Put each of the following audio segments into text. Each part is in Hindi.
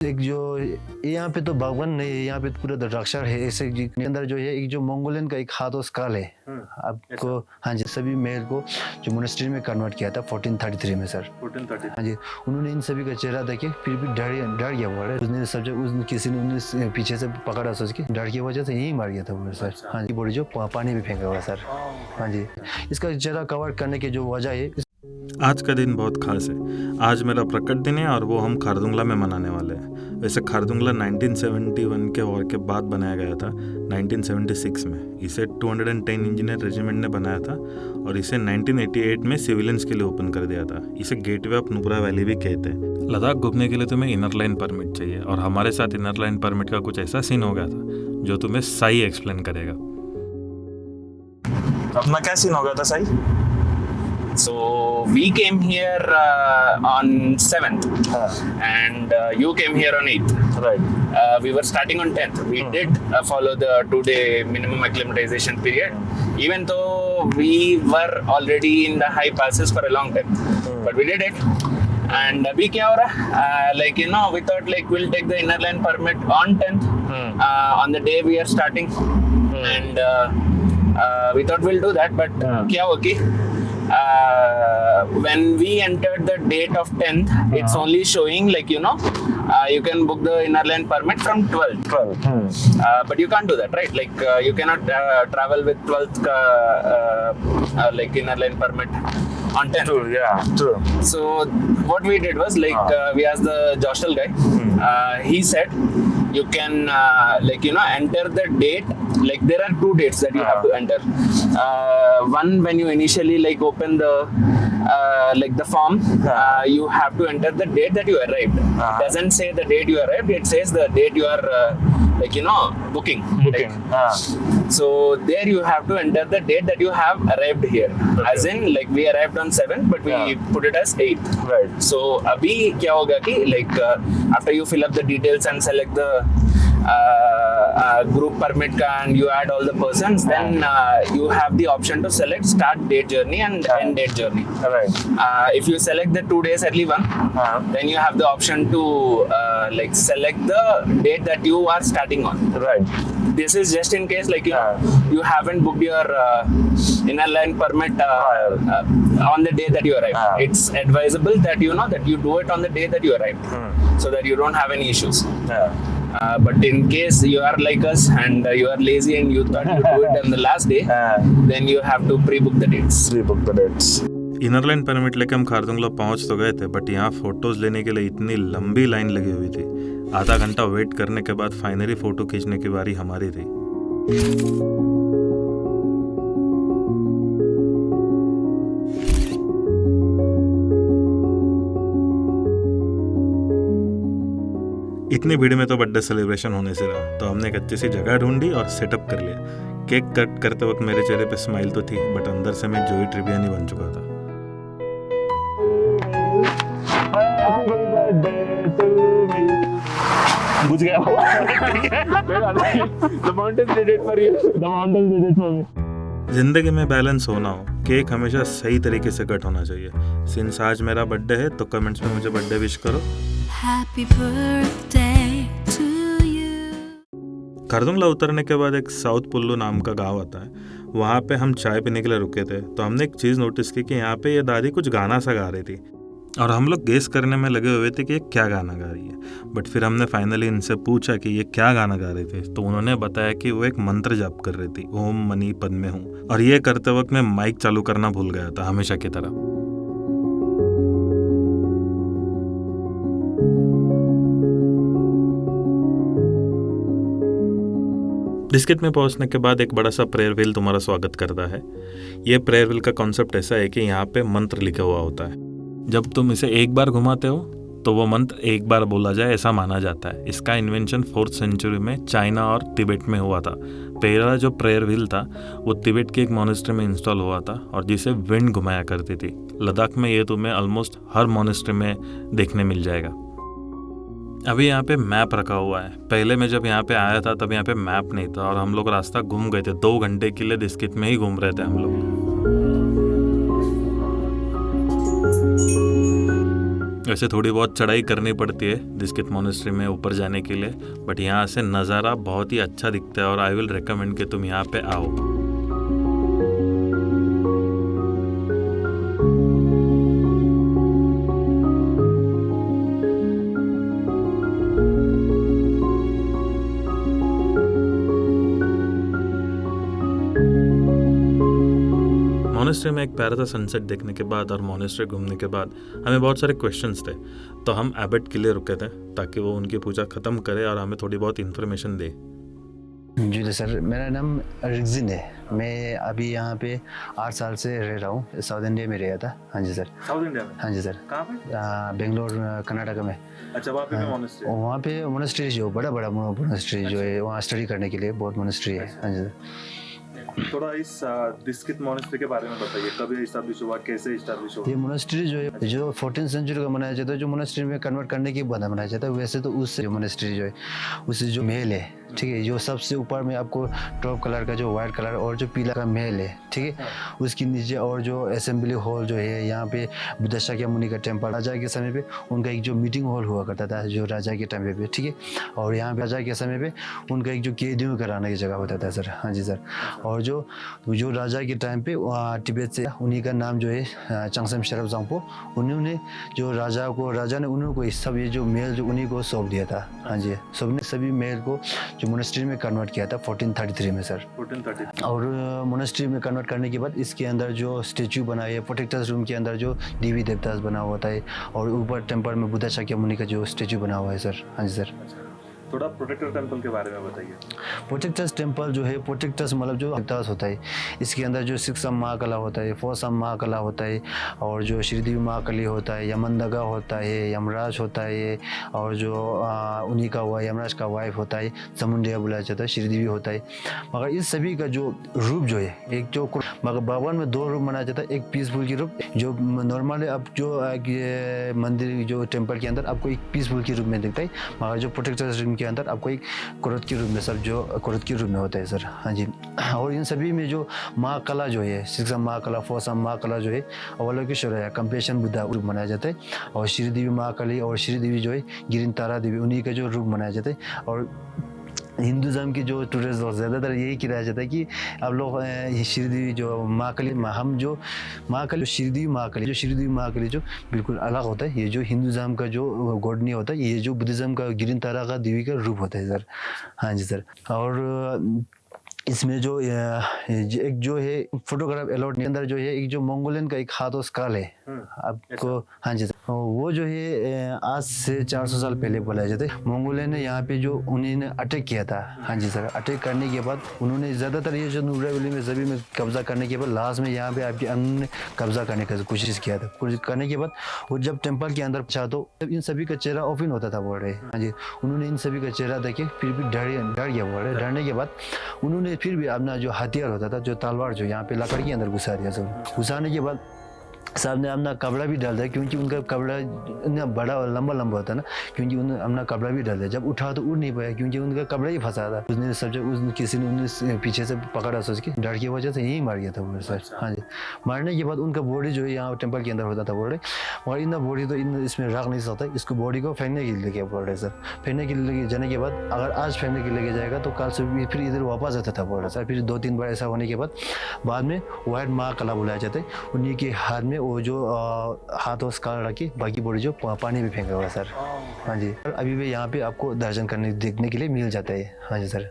एक जो यहाँ पे तो भगवान नहीं है, यहाँ पे पूरा द्राक्षर है। ऐसे के अंदर जो है एक जो मंगोलियन का एक हाथ और स्कल है आपको। हाँ जी, सभी महल को जो मोनेस्ट्री में कन्वर्ट किया था 1433 में सर। 1433। हाँ जी, उन्होंने इन सभी का चेहरा देखे फिर भी डर गया हुआ है। उसने सब जगह किसी ने उन्हें पीछे से पकड़ा, सोच के डर की वजह से यही मार गया था वो सर। हाँ जी, बॉडी जो पानी में फेंका हुआ सर। हाँ जी, इसका चेहरा कवर करने की जो वजह है। आज का दिन बहुत खास है। आज मेरा प्रकट दिन है और वो हम खारदुंगला में मनाने वाले हैं। वैसे खारदुंगला 1971 के वॉर के बाद बनाया गया था 1976 में। इसे 210 इंजीनियर रेजिमेंट ने बनाया था और इसे 1988 में सिविलियंस के लिए ओपन कर दिया था। इसे गेटवे ऑफ नुब्रा वैली भी कहते हैं। लद्दाख घूमने के लिए तुम्हें इनर लाइन परमिट चाहिए और हमारे साथ इनर लाइन परमिट का कुछ ऐसा सीन हो गया था जो तुम्हें साई एक्सप्लेन करेगा। अपना क्या सीन हो गया था Sai? So we came here on 7th and you came here on 8th. Right. We were starting on 10th. We did follow the 2-day minimum acclimatization period, even though we were already in the high passes for a long time. But we did it. And abhi kya ho raha? We thought we'll take the inner line permit on 10th, on the day we are starting. And we thought we'll do that, but kya hua ki when we entered the date of 10th, it's only showing you can book the inner line permit from 12th. But you can't do that, right? You cannot travel with 12th inner line permit on 10th. True, yeah, true. So what we did was we asked the Jostal guy. He said you can enter the date. There are 2 dates that you have to enter. One, when you initially open the form, you have to enter the date that you arrived. It doesn't say the date you arrived. It says the date you are booking. So there you have to enter the date that you have arrived here. Okay. As in we arrived on 7th, but we put it as 8th. Right. So abhi kya hoga ki after you fill up the details and select the group permit and you add all the persons, then you have the option to select start date journey and end date journey. Right. If you select the 2 days early one, then you have the option to select the date that you are starting on. Right. This is just in case you haven't booked your inner line permit on the day that you arrive. It's advisable that that you do it on the day that you arrive, so that you don't have any issues. But in case you are like us and you are lazy and you thought you do it on the last day, then you have to pre-book the dates. Pre-book the dates. Inner line permit लेके हम खारदुंगला पहुंच तो गए थे, बट यहाँ फोटोज लेने के लिए इतनी लंबी लाइन लगी हुई थी। आधा घंटा वेट करने के बाद फाइनली फोटो खींचने की बारी हमारी थी। इतनी भीड़ में तो बर्थडे सेलिब्रेशन होने से रहा, तो हमने एक अच्छी सी जगह ढूंढी और सेटअप कर लिया। केक कट करते वक्त मेरे चेहरे पे स्माइल तो थी, बट अंदर से मैं जोई ट्रिवियानी बन चुका था। बुझ गया। The mountains did it for you. The mountains did it for me. जिंदगी में बैलेंस होना हो, केक हमेशा सही तरीके से कट होना चाहिए। सिंस आज मेरा बर्थडे है तो कमेंट्स में मुझे बर्थडे विश करो। Happy birthday to you. Khardungla उतरने के बाद एक साउथ पुल्लू नाम का गांव आता है। वहाँ पे हम चाय पीने के लिए रुके थे, तो हमने एक चीज़ नोटिस की कि यहाँ पे ये दादी कुछ गाना सा गा रही थी और हम लोग गेस करने में लगे हुए थे कि ये क्या गाना गा रही है। बट फिर हमने फाइनली इनसे पूछा कि ये क्या गाना गा रहे थे, तो उन्होंने बताया कि वो एक मंत्र जाप कर रही थी, ओम मनी पद्मे हूँ। और ये करते वक्त मैं माइक चालू करना भूल गया था, हमेशा की तरह। डिस्किट में पहुंचने के बाद एक बड़ा सा प्रेयर व्हील तुम्हारा स्वागत करता है। ये प्रेयर व्हील का कॉन्सेप्ट ऐसा है कि यहाँ पे मंत्र लिखा हुआ होता है। जब तुम इसे एक बार घुमाते हो तो वो मंत्र एक बार बोला जाए, ऐसा माना जाता है। इसका इन्वेंशन 4th सेंचुरी में चाइना और तिब्बत में हुआ था। पहला जो प्रेयर व्हील था वो तिब्बत के एक मोनेस्ट्री में इंस्टॉल हुआ था और जिसे विंड घुमाया करती थी। लद्दाख में ये तुम्हें ऑलमोस्ट हर मोनेस्ट्री में देखने मिल जाएगा। अभी यहाँ पे मैप रखा हुआ है। पहले मैं जब यहाँ पे आया था तब यहाँ पे मैप नहीं था और हम लोग रास्ता घूम गए थे। 2 घंटे के लिए डिस्किट में ही घूम रहे थे हम लोग। वैसे थोड़ी बहुत चढ़ाई करनी पड़ती है डिस्कित मोनेस्ट्री में ऊपर जाने के लिए, बट यहाँ से नज़ारा बहुत ही अच्छा दिखता है और आई विल रिकमेंड कि तुम यहाँ पे आओ। मोनेस्ट्री में एक प्यारा सा सनसेट देखने के बाद और मोनेस्ट्री घूमने के बाद हमें बहुत सारे क्वेश्चंस थे, तो हम एबट के लिए रुके थे ताकि वो उनकी पूजा ख़त्म करे और हमें थोड़ी बहुत इन्फॉर्मेशन दे। जी सर, मेरा नाम रिक्जिन है। मैं अभी यहाँ पे 8 साल से रह रहा हूँ। साउथ इंडिया में रहा था। हाँ जी सर। साउथ इंडिया में? हाँ जी सर। कहाँ पे? बेंगलोर कर्नाटक में। अच्छा, वहाँ पे मोनेस्ट्री? वहाँ पे मोनेस्ट्री जो बड़ा मोनेस्ट्री जो है वहाँ स्टडी करने के लिए बहुत मोनेस्ट्री है। हाँ जी सर। थोड़ा इस डिस्कित मोनेस्ट्री के बारे में बताइए, कभी एस्टैब्लिश हुआ, कैसे एस्टैब्लिश हुआ? ये मोनेस्ट्री जो है जो 14th सेंचुरी का मनाया जाता है, जो मोनेस्ट्री में कन्वर्ट करने की बाद मनाया जाता है। वैसे तो उससे जो मोनेस्ट्री जो है उससे जो महल है, ठीक है, जो सबसे ऊपर में आपको टॉप कलर का जो वाइट कलर और जो पीला का महल है, ठीक है, उसके नीचे और जो असेंबली हॉल जो है, यहाँ पे बुद्ध शाक्यमुनि का टेम्पल, राजा के समय पे उनका एक जो मीटिंग हॉल हुआ करता था जो राजा के टाइम पे, ठीक है, और यहाँ पे राजा के समय पे उनका एक जो कैदियों कराने की जगह होता था सर। हाँ जी सर। और जो राजा के टाइम पे तिब्बत से उन्हीं का नाम जो है चंगसम शेरप जांगपो, उन्होंने जो राजा ने उन्होंने को सब ये जो महल जो उन्हीं को सौंप दिया था। हाँ जी, सबने सभी महल को जो मोनेस्ट्री में कन्वर्ट किया था 1433 में सर। 1433। और मोनेस्ट्री में कन्वर्ट करने के बाद इसके अंदर जो स्टेचू बनाए है, प्रोटेक्टर्स रूम के अंदर जो देवी देवता बना हुआ था और ऊपर टेम्पल में बुद्ध शाक्यमुनि का जो स्टेचू बना हुआ है सर। हाँ जी सर। थोड़ा प्रोटेक्टर टेम्पल के बारे में बताइए। प्रोटेक्टर्स टेम्पल जो है, प्रोटेक्टर्स मतलब जो देवतास होता है, इसके अंदर जो 6 महाकला होता है, 4 महाकला होता है, और जो श्रीदेवी महाकाली होता है, यमनदगा होता है, यमराज होता है, और जो उन्हीं का हुआ यमराज का वाइफ होता है, समुंडिया बुलाया जाता है, श्रीदेवी होता है। मगर इस सभी का जो रूप जो है, एक जो मगर भगवान में 2 रूप मनाया जाता है। एक पीसफुल की रूप जो नॉर्मल है, अब जो मंदिर जो टेम्पल के अंदर आपको एक पीसफुल के रूप में दिखता है, मगर जो प्रोटेक्टर्स के अंदर आपको एक क्रोध के रूप में सब जो क्रोध के रूप में होता है सर। हाँ जी। और इन सभी में जो महाकला जो है, 6 महाकला, 4 महाकला जो है अवलोकेश्वर है, कंपेशन बुद्धा रूप मनाया जाता है। और श्रीदेवी महाकाली और श्रीदेवी जो है गिरिन तारा देवी, उन्हीं का जो रूप मनाया जाता है। और हिंदुज़म की जो टूरिस्ट ज़्यादातर यही किया जाता है कि आप लोग श्रीदेवी जो महाकाली, हम जो महाकाली श्रीदेवी महाकाली जो बिल्कुल अलग होता है। ये जो हिंदुज़म का जो गॉड नहीं होता, ये जो बुद्धिज़्म का गिरिन तारा का देवी का रूप होता है सर। हाँ जी सर। और इसमें जो एक जो है फोटोग्राफ अलॉट के अंदर जो है एक जो मंगोलियन का एक हाथ और स्काल है आपको। हाँ जी, वो जो है आज से 400 साल पहले बोला जाता है। मंगोलियन ने यहाँ पे जो उन्होंने अटैक किया था। हाँ जी सर। अटैक करने के बाद उन्होंने ज़्यादातर ये जो नुब्रा वैली में सभी में कब्जा करने के बाद लास्ट में यहाँ पे आपके उन्होंने कब्जा करने की कोशिश किया था। कोशिश करने के बाद वो जब टेम्पल के अंदर पहुंचा तो इन सभी का चेहरा ओपन होता था बोल रहे। हाँ जी, उन्होंने इन सभी का चेहरा देखे फिर भी डर गया बोल रहे। डरने के बाद उन्होंने फिर भी अपना जो हथियार होता था, जो तलवार जो यहाँ पे लकड़ के अंदर घुसा दिया सब। घुसाने के बाद साहब ने अपना कपड़ा भी डाल दिया, क्योंकि उनका कपड़ा इतना बड़ा और लंबा होता ना, क्योंकि उन्होंने अपना कपड़ा भी डाल दिया। जब उठा तो उड़ नहीं पाया, क्योंकि उनका कपड़ा ही फंसा था। उसने सब जब किसी ने उन्हें पीछे से पकड़ा, सोच के डर की वजह से यही मार गया था वो सर। हाँ जी। मारने के बाद उनका बॉडी जो है यहाँ टेम्पल के अंदर होता था बोल रहे, और इन बॉडी तो इन इसमें रख नहीं सकता, इसको बॉडी को फेंकने के लिए लेके बोल रहे सर। फेंकने के लिए जाने के बाद अगर आज फेंकने के लेके जाएगा तो कल से फिर इधर वापस आता था बोल रहे सर। फिर 2-3 बार ऐसा होने के बाद में व्हाइट महाकला बुलाया जाता है। उन्हीं के हाथ में वो जो हाथ और स्काल रखी, बाकी बॉडी जो पानी में फेंका हुआ सर। हाँ जी। अभी भी यहाँ पे आपको दर्शन करने देखने के लिए मिल जाता है। हाँ जी सर।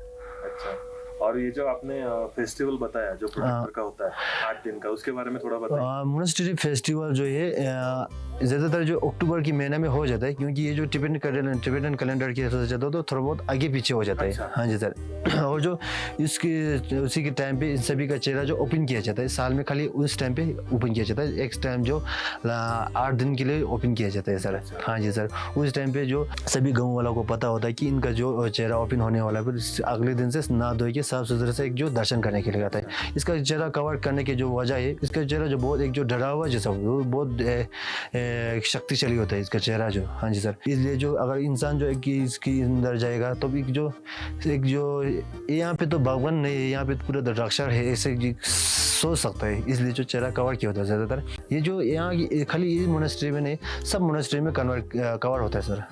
और ये जो आपने फेस्टिवल बताया जो प्रोटेक्टर का होता है 8 दिन का, उसके बारे में थोड़ा बताइए। मोनेस्ट्री फेस्टिवल जो है ज़्यादातर जो अक्टूबर की महीने में हो जाता है, क्योंकि ये जो टिबेटन कैलेंडर के हिसाब से जाता है तो थोड़ा बहुत आगे पीछे हो जाता है। अच्छा। हाँ जी सर। और जो उसी के टाइम पे इन सभी का चेहरा जो ओपन किया जाता है, साल में खाली उस टाइम पे ओपन किया जाता है। एक टाइम जो 8 दिन के लिए ओपन किया जाता है सर। हाँ जी सर। उस टाइम पे जो सभी गाँव वालों को पता होता है कि इनका जो चेहरा ओपन होने वाला है, फिर अगले दिन से नहा धो के साफ सुथरे से एक जो दर्शन करने के लिए आता है। इसका चेहरा कवर करने की जो वजह है, इसका चेहरा जो बहुत एक जो डरा हुआ जैसा बहुत शक्तिशाली होता है इसका चेहरा जो। हाँ जी सर। इसलिए जो अगर इंसान जो एक इसके अंदर जाएगा तो एक जो यहाँ पे तो भगवान नहीं है, यहाँ पे पूरा रक्षा है ऐसे सोच सकता है। इसलिए जो चेहरा कवर किया होता है ज़्यादातर। ये जो यहाँ खाली ये मोनेस्ट्री में नहीं, सब मोनेस्ट्री में कवर होता है सर।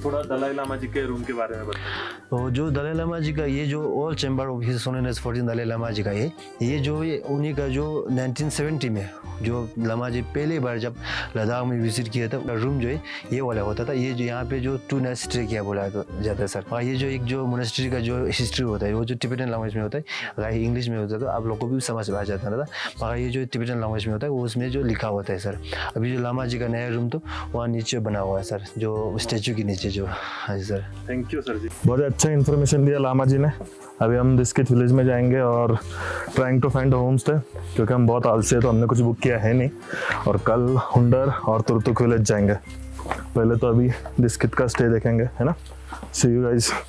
थोड़ा दलाई लामा जी के रूम के बारे में बताइए। तो जो दलाई लामा जी का ये जो old chamber of his holiness 14 Dalai Lama ji का ये जो ये उन्हीं का जो 1970 में जो लामा जी पहली बार जब लद्दाख में विजिट किया था, रूम जो है ये वाला होता था। ये जो यहाँ पे जो 2 नाइट स्टे किया बोला जाता है सर। और ये जो एक जो मोनेस्ट्री का जो हिस्ट्री होता है वो जो टिबेटन लैंग्वेज में होता है, अगर इंग्लिश में होता है तो आप लोग को भी समझ आ जाता था। मगर ये जो टिबेटन लैंग्वेज में होता है वो उसमें जो लिखा होता है सर। अभी जो लामा जी का नया रूम तो वहाँ नीचे बना हुआ है सर, जो स्टेचू के नीचे जो। हाँ जी सर, थैंक यू सर जी। बहुत अच्छा इन्फॉर्मेशन दिया लामा जी ने। अभी हम दिस्कित विलेज में जाएंगे और trying to find home stay, क्योंकि हम बहुत आलसी है तो हमने कुछ बुक किया है नहीं। और कल हुंडर और तुर्तुक विलेज जाएंगे। पहले तो अभी दिस्कित का स्टे देखेंगे, है ना। सी यू गाइस।